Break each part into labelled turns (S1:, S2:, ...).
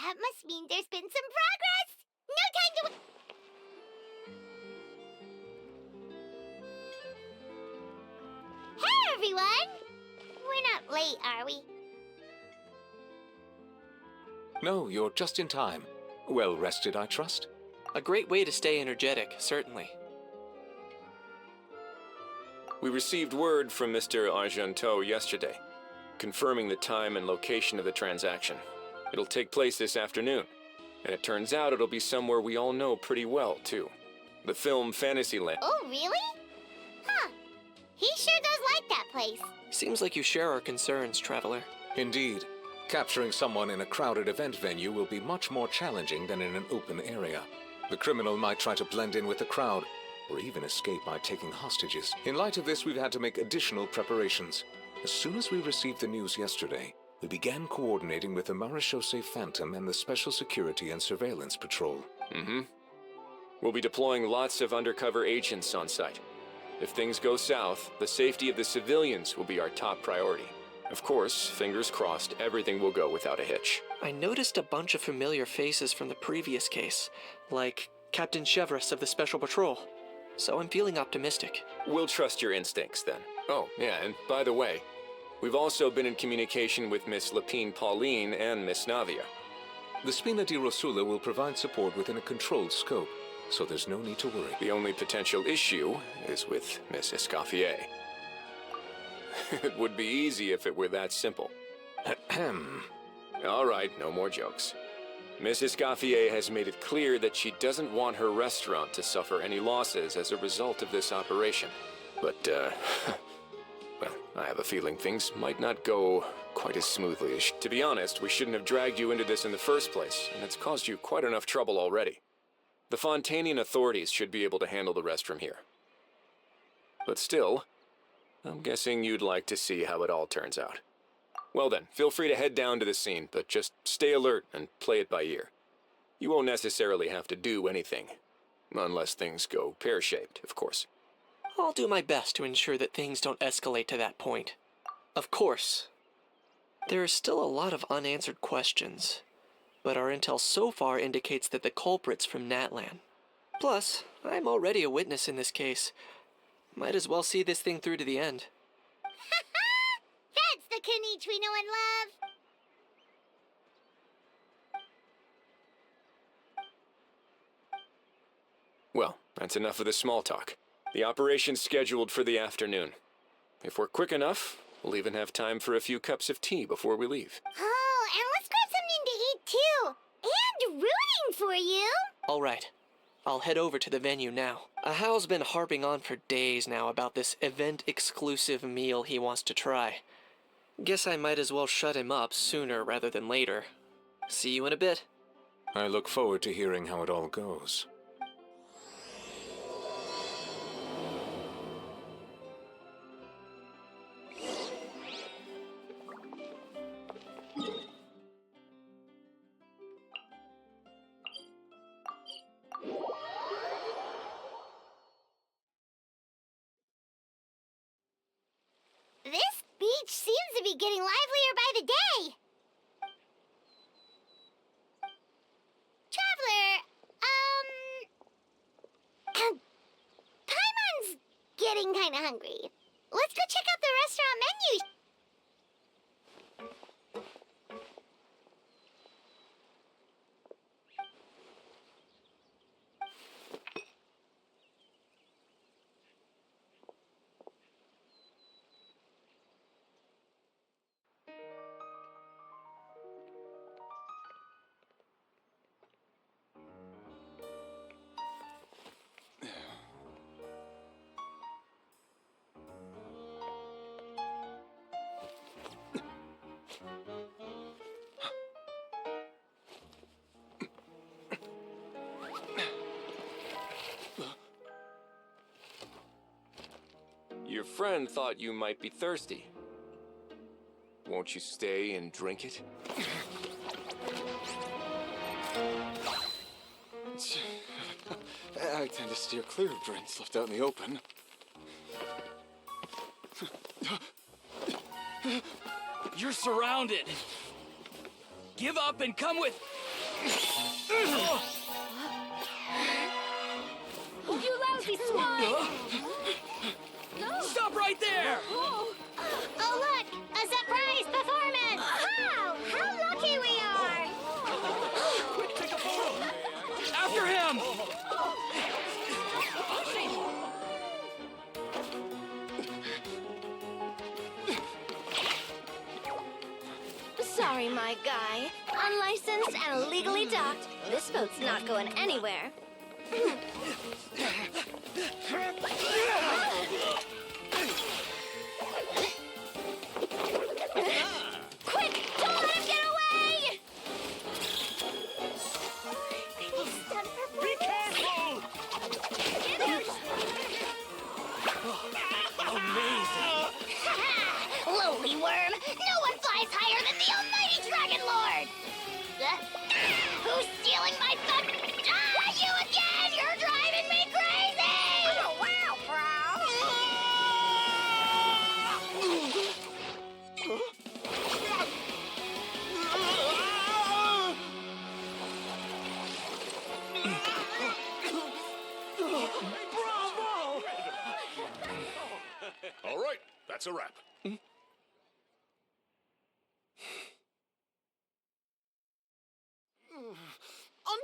S1: That must mean there's been some progress! No time to... Hey, everyone! We're not late, are we?
S2: No, you're just in time. Well rested, I trust?
S3: A great way to stay energetic, certainly.
S4: We received word from Mr. Argenteau yesterday, confirming the time and location of the transaction. It'll take place this afternoon, and it turns out it'll be somewhere we all know pretty well, too. The film Fantasyland.
S1: Oh, really? Huh. He sure does like that place.
S3: Seems like you share our concerns, Traveler.
S2: Indeed. Capturing someone in a crowded event venue will be much more challenging than in an open area. The criminal might try to blend in with the crowd, or even escape by taking hostages. In light of this, we've had to make additional preparations. As soon as we received the news yesterday, we began coordinating with the Marechaussee Phantom and the Special Security and Surveillance Patrol.
S4: We'll be deploying lots of undercover agents on site. If things go south, the safety of the civilians will be our top priority. Of course, fingers crossed, everything will go without a hitch.
S3: I noticed a bunch of familiar faces from the previous case, like Captain Chevreuse of the Special Patrol. So I'm feeling optimistic.
S4: We'll trust your instincts, then. Oh, yeah, and by the way, we've also been in communication with Miss Lapine Pauline and Miss Navia.
S2: The Spina di Rosula will provide support within a controlled scope, so there's no need to worry.
S4: The only potential issue is with Miss Escoffier. It would be easy if it were that simple.
S2: Ahem.
S4: All right, no more jokes. Miss Escoffier has made it clear that she doesn't want her restaurant to suffer any losses as a result of this operation. But, well, I have a feeling things might not go quite as smoothly as... To be honest, we shouldn't have dragged you into this in the first place, and it's caused you quite enough trouble already. The Fontanian authorities should be able to handle the rest from here. But still, I'm guessing you'd like to see how it all turns out. Well then, feel free to head down to the scene, but just stay alert and play it by ear. You won't necessarily have to do anything, unless things go pear-shaped, of course.
S3: I'll do my best to ensure that things don't escalate to that point. Of course. There are still a lot of unanswered questions, but our intel so far indicates that the culprit's from Natlan. Plus, I'm already a witness in this case. Might as well see this thing through to the end.
S1: That's the Kanichi we know and love!
S4: Well, that's enough of the small talk. The operation's scheduled for the afternoon. If we're quick enough, we'll even have time for a few cups of tea before we leave.
S1: Oh, and let's grab something to eat too! And rooting for you!
S3: All right. I'll head over to the venue now. Ahal's been harping on for days now about this event-exclusive meal he wants to try. Guess I might as well shut him up sooner rather than later. See you in a bit.
S2: I look forward to hearing how it all goes.
S1: This beach seems to be getting livelier by the day. Traveler, Paimon's getting kinda hungry. Let's go check out the restaurant menu.
S4: Your friend thought you might be thirsty. Won't you stay and drink it?
S5: I tend to steer clear of drinks left out in the open.
S6: You're surrounded. Give up and come with...
S1: You lousy swine!
S3: Stop right there!
S1: Oh, look! A surprise performance! Wow! How lucky we are!
S3: Quick, take a photo! After him!
S6: Sorry, my guy. Unlicensed and illegally docked. This boat's not going anywhere. Quick! Don't let him get away!
S1: Be careful! Get him! Lowly worm! No one flies higher than the almighty Dragon Lord! Who's stealing my fun? Ah, you again! You're driving me crazy! Oh, wow,
S7: All right, that's a wrap.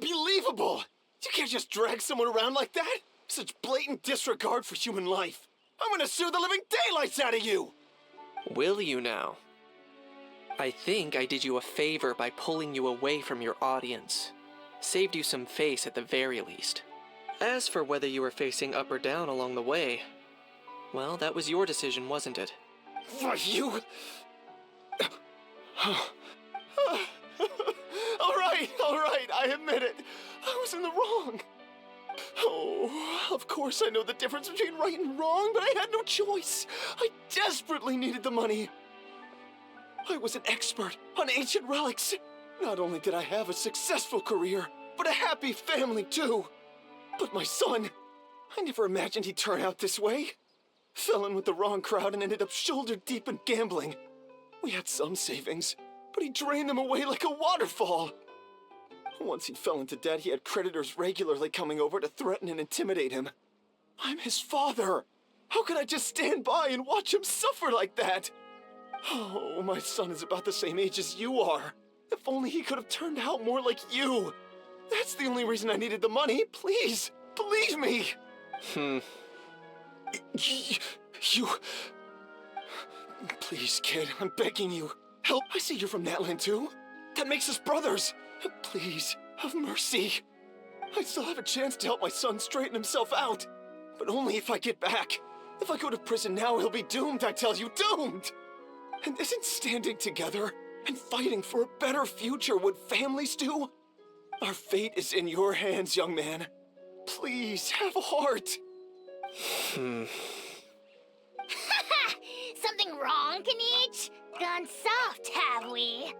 S5: Unbelievable! You can't just drag someone around like that! Such blatant disregard for human life! I'm gonna sue the living daylights out of you!
S3: Will you now? I think I did you a favor by pulling you away from your audience. Saved you some face at the very least. As for whether you were facing up or down along the way, well, that was your decision, wasn't it?
S5: What, you? All right, I admit it. I was in the wrong. Oh, of course I know the difference between right and wrong, but I had no choice. I desperately needed the money. I was an expert on ancient relics. Not only did I have a successful career, but a happy family too. But my son, I never imagined he'd turn out this way. Fell in with the wrong crowd and ended up shoulder deep in gambling. We had some savings, but he drained them away like a waterfall. Once he fell into debt, he had creditors regularly coming over to threaten and intimidate him. I'm his father. How could I just stand by and watch him suffer like that? Oh, my son is about the same age as you are. If only he could have turned out more like you. That's the only reason I needed the money. Please, believe me. You... Please, kid, I'm begging you. Help. I see you're from Natland too. That makes us brothers. Please, have mercy. I still have a chance to help my son straighten himself out. But only if I get back. If I go to prison now, he'll be doomed, I tell you, doomed! And isn't standing together and fighting for a better future what families do? Our fate is in your hands, young man. Please, have a heart.
S1: Something wrong, Kanich? Gone soft, have we?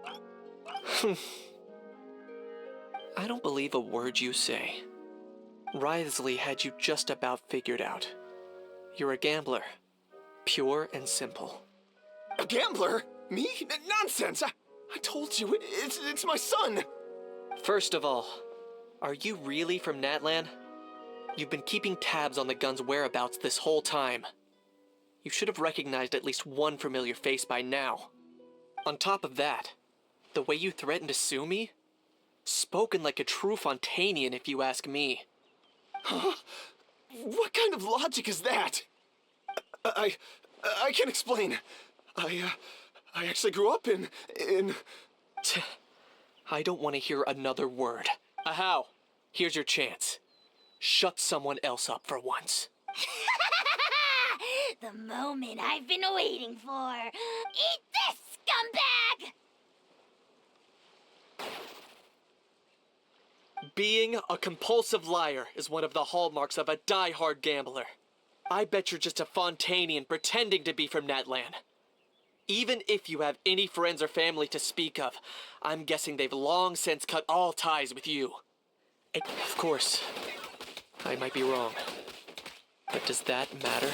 S3: I don't believe a word you say. Wriothesley had you just about figured out. You're a gambler. Pure and simple.
S5: A gambler? Me? Nonsense! I told you, it's my son!
S3: First of all, are you really from Natlan? You've been keeping tabs on the gun's whereabouts this whole time. You should have recognized at least one familiar face by now. On top of that, the way you threatened to sue me? Spoken like a true Fontanian, if you ask me.
S5: Huh? What kind of logic is that? I can't explain. I actually grew up in...
S3: I don't want to hear another word. Ahau, here's your chance. Shut someone else up for once.
S1: The moment I've been waiting for. Eat this, scumbag!
S3: Being a compulsive liar is one of the hallmarks of a die-hard gambler. I bet you're just a Fontanian pretending to be from Natlan. Even if you have any friends or family to speak of, I'm guessing they've long since cut all ties with you. Of course, I might be wrong. But does that matter?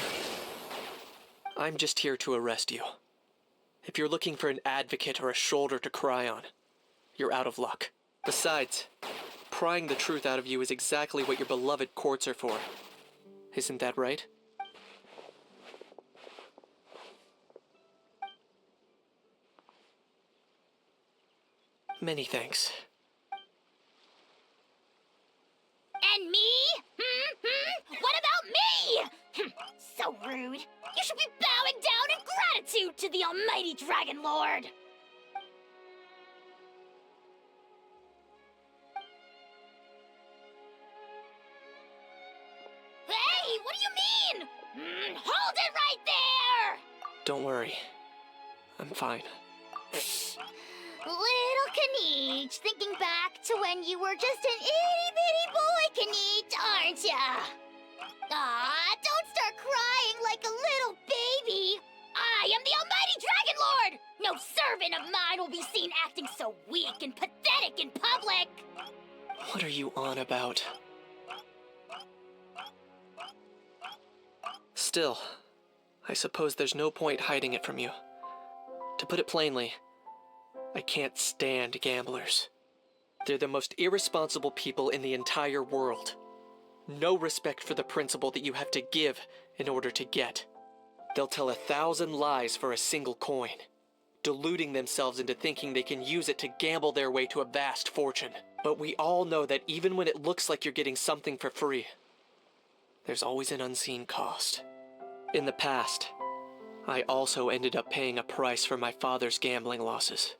S3: I'm just here to arrest you. If you're looking for an advocate or a shoulder to cry on, you're out of luck. Besides, prying the truth out of you is exactly what your beloved courts are for. Isn't that right? Many thanks.
S1: And me? What about me? So rude. You should be bowing down in gratitude to the almighty Dragon Lord. Hey, what do you mean? Hold it right there!
S3: Don't worry. I'm fine.
S1: Little Knight, thinking back to when you were just an itty-bitty boy, Knight, aren't ya? Aw, don't start crying like a little baby. I am the almighty Dragon Lord! No servant of mine will be seen acting so weak and pathetic in public!
S3: What are you on about? Still, I suppose there's no point hiding it from you. To put it plainly, I can't stand gamblers. They're the most irresponsible people in the entire world. No respect for the principle that you have to give in order to get. They'll tell 1,000 lies for a single coin, deluding themselves into thinking they can use it to gamble their way to a vast fortune. But we all know that even when it looks like you're getting something for free, there's always an unseen cost. In the past, I also ended up paying a price for my father's gambling losses.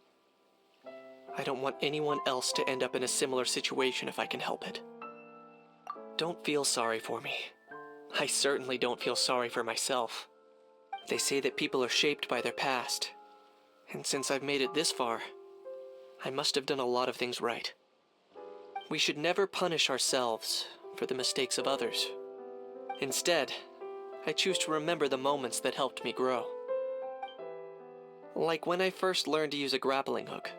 S3: I don't want anyone else to end up in a similar situation if I can help it. Don't feel sorry for me. I certainly don't feel sorry for myself. They say that people are shaped by their past, and since I've made it this far, I must have done a lot of things right. We should never punish ourselves for the mistakes of others. Instead, I choose to remember the moments that helped me grow. Like when I first learned to use a grappling hook,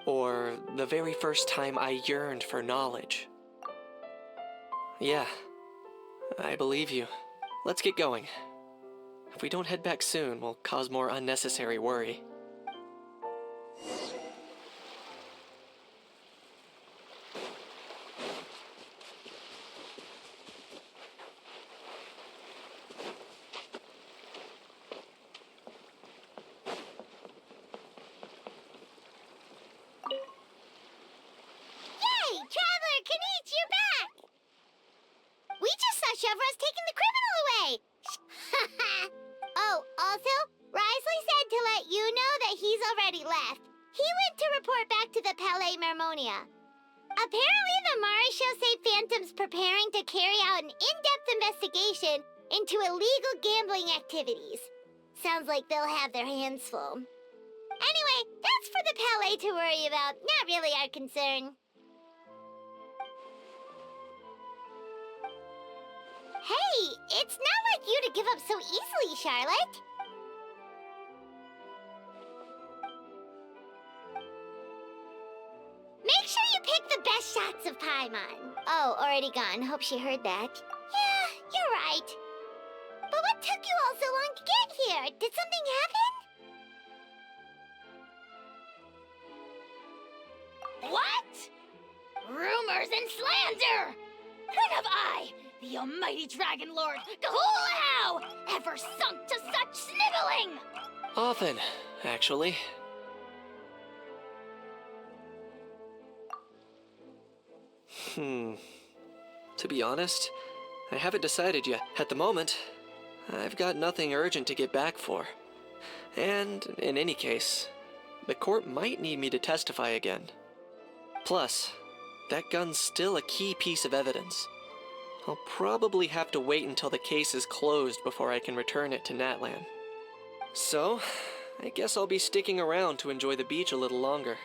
S3: or the very first time I yearned for knowledge. Yeah, I believe you. Let's get going. If we don't head back soon, we'll cause more unnecessary worry.
S1: Yay! Traveler Knight, you're back! We just saw Chevro's taking the criminal away! Oh, also, Risley said to let you know that he's already left. He went to report back to the Palais Mermonia. Apparently, the Mari show say Phantom's preparing to carry out an in-depth investigation into illegal gambling activities. Sounds like they'll have their hands full. Anyway, that's for the Palais to worry about, not really our concern. Hey, it's not like you to give up so easily, Charlotte. Make sure you pick the best shots of Paimon. Oh, already gone. Hope she heard that. Yeah, you're right. But what took you all so long to get here? Did something happen? What? Rumors and slander! When have I, the almighty Dragon Lord, Gahulahau, ever sunk to such sniveling?
S3: Often, actually. To be honest, I haven't decided yet. At the moment, I've got nothing urgent to get back for. And, in any case, the court might need me to testify again. Plus, that gun's still a key piece of evidence. I'll probably have to wait until the case is closed before I can return it to Natlan. So, I guess I'll be sticking around to enjoy the beach a little longer.